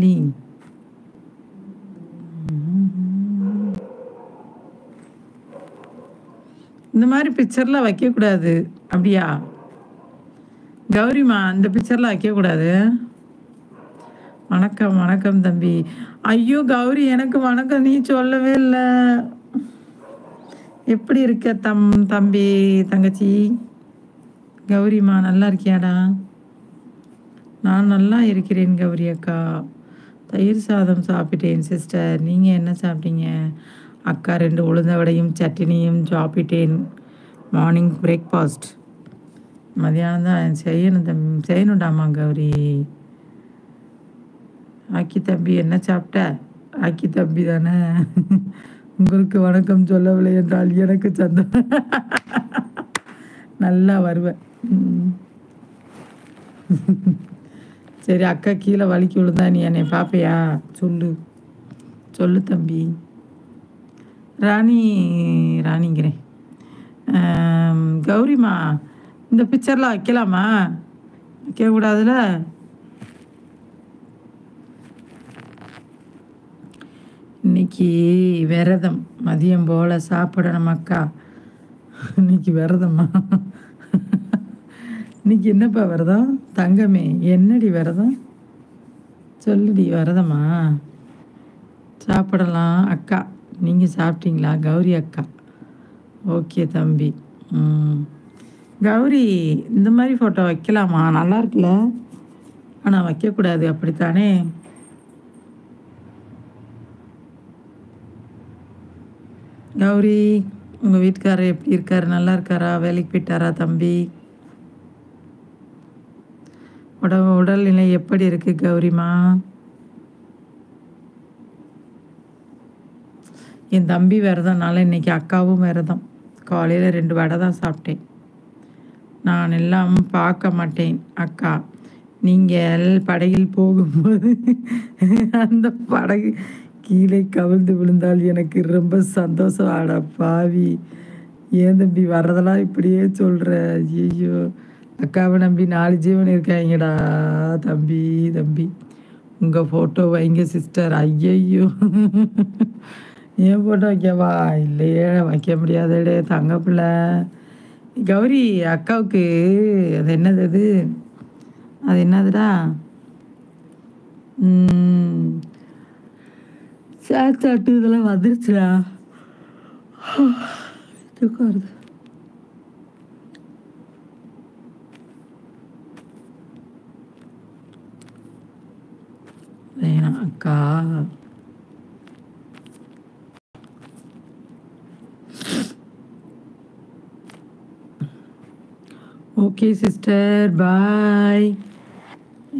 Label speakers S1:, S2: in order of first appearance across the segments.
S1: லீ. இந்த மாதிரி பிக்சர்லாம் வைக்கக்கூடாது. அப்படியா? கௌரிமா, இந்த பிக்சர்லாம் வைக்கக்கூடாது. வணக்கம், வணக்கம் தம்பி. ஐயோ கௌரி, எனக்கு வணக்கம் நீ சொல்லவே இல்லை. எப்படி இருக்க தம்பி தங்கச்சி? கௌரிமா, நல்லா இருக்கியாடா? நான் நல்லா இருக்கிறேன் கௌரி அக்கா. தயிர் சாதம் சாப்பிட்டேன் சிஸ்டர். நீங்கள் என்ன சாப்பிட்டீங்க? அக்கா 2 உளுந்த வடையும் சட்னியும் சாப்பிட்டேன். Morning breakfast. மதியானம் தான் செய்யணுண்டாமா கௌரி. ஆக்கி தம்பி என்ன சாப்பிட்ட? ஆக்கி தம்பி தானே. உங்களுக்கு வணக்கம் சொல்லவில்லை என்றால் எனக்கு சந்தோஷம். நல்லா வருவேன். சரி, அக்கா கீழே வலிக்கு விழுந்தா நீ என்னை பார்ப்பையா? சொல்லு தம்பி. ராணிங்கிறேன். கௌரிமா, இந்த பிக்சர்லாம் வைக்கலாமா? வைக்கக்கூடாதுல? இன்னைக்கு விரதம். மதியம் போல் சாப்பிடணும் அக்கா. இன்னைக்கு விரதம்மா. இன்னைக்கு என்னப்பா விரதம்? தங்கமே, என்னடி விரதம்? சொல்லுடி. விரதமா? சாப்பிடலாம் அக்கா. நீங்கள் சாப்பிட்டீங்களா கௌரி அக்கா? ஓகே தம்பி. கௌரி, இந்த மாதிரி ஃபோட்டோ வைக்கலாமா? நல்லா இருக்குல்ல? ஆனால் வைக்கக்கூடாது, அப்படித்தானே? கௌரி, உங்கள் வீட்டுக்காரர் எப்படி இருக்காரு? நல்லா இருக்காரா? வேலைக்கு போயிட்டாரா தம்பி? உடல்நிலை எப்படி இருக்கு கௌரிமா? என் தம்பி விரதம்னால இன்னைக்கு அக்காவும் விரதம். காலையில் 2 வடை தான் சாப்பிட்டேன். நான் எல்லாம் பார்க்க மாட்டேன் அக்கா. நீங்கள் படகில் போகும்போது அந்த படகு கீழே கவிழ்ந்து விழுந்தால் எனக்கு ரொம்ப சந்தோஷம். ஆடா பாவி, ஏன் தம்பி வர்றதெல்லாம் இப்படியே சொல்கிற? ஐயோ, அக்காவை நம்பி 4 ஜீவன் இருக்காங்கடா. தம்பி உங்கள் ஃபோட்டோ வைங்க சிஸ்டர். ஐயையோ, ஏன் ஃபோட்டோ வைக்கவா? இல்லையே, வைக்க முடியாதே தங்க பிள்ளை. கௌரி அக்காவுக்கு அது என்னதுடா? சாட்டு இதெல்லாம் வந்துருச்சுடா. வருது. வேணாம் அக்கா. ஓகே சிஸ்டர், பாய்.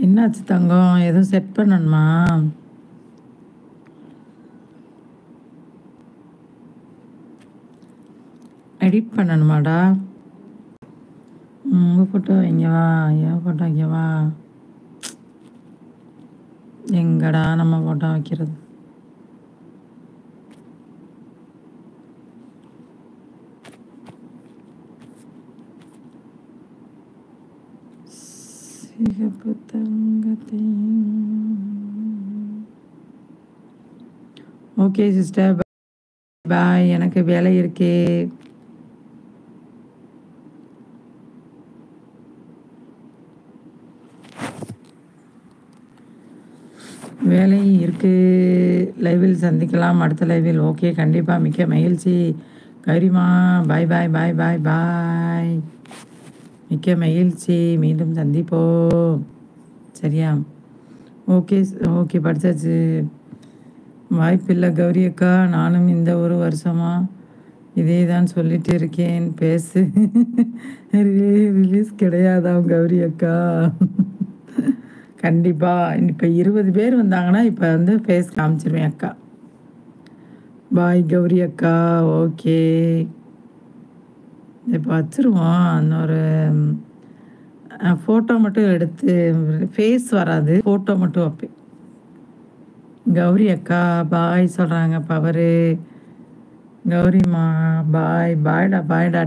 S1: என்னாச்சு தங்கம்? எதுவும் செட் பண்ணணுமா? எடிட் பண்ணணுமாடா? உங்கள் ஃபோட்டோ வைங்கவா? என் ஃபோட்டோ வைக்கவா? எங்கடா நம்ம ஃபோட்டோ வைக்கிறது? சிகப்பு தங்கத்தை. ஓகே சிஸ்டர், பாய். எனக்கு வேலை இருக்கே. வேலை இருக்கு. லைவில் சந்திக்கலாம், அடுத்த லைவில். ஓகே, கண்டிப்பாக. மிக்க மகிழ்ச்சி கரிமா. பாய் பாய் பாய் பாய் பாய். மிக்க மகிழ்ச்சி. மீண்டும் சந்திப்போம். சரியா? ஓகே படித்தாச்சு. வாய்ப்பில்லை கௌரி அக்கா. நானும் இந்த 1 வருஷமாக இதே தான் சொல்லிட்டு இருக்கேன். பேசு. ரிலீஸ் கிடையாதான் கௌரி அக்கா? கண்டிப்பாக. இப்போ 20 பேர் வந்தாங்கன்னா இப்போ ஃபேஸ் காமிச்சிருவேன் அக்கா. பாய் கௌரி அக்கா. ஓகே, இப்போ வச்சுருவோம். இன்னொரு ஃபோட்டோ மட்டும் எடுத்து, ஃபேஸ் வராது, ஃபோட்டோ மட்டும் வைப்பேன். கௌரி அக்கா பாய் சொல்கிறாங்க. பவரு. கௌரிம்மா பாய். பாய்டா.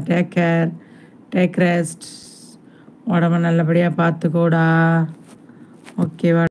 S1: Take rest. உடம்பு நல்லபடியாக பார்த்துக்கோடா. ஓகேவா?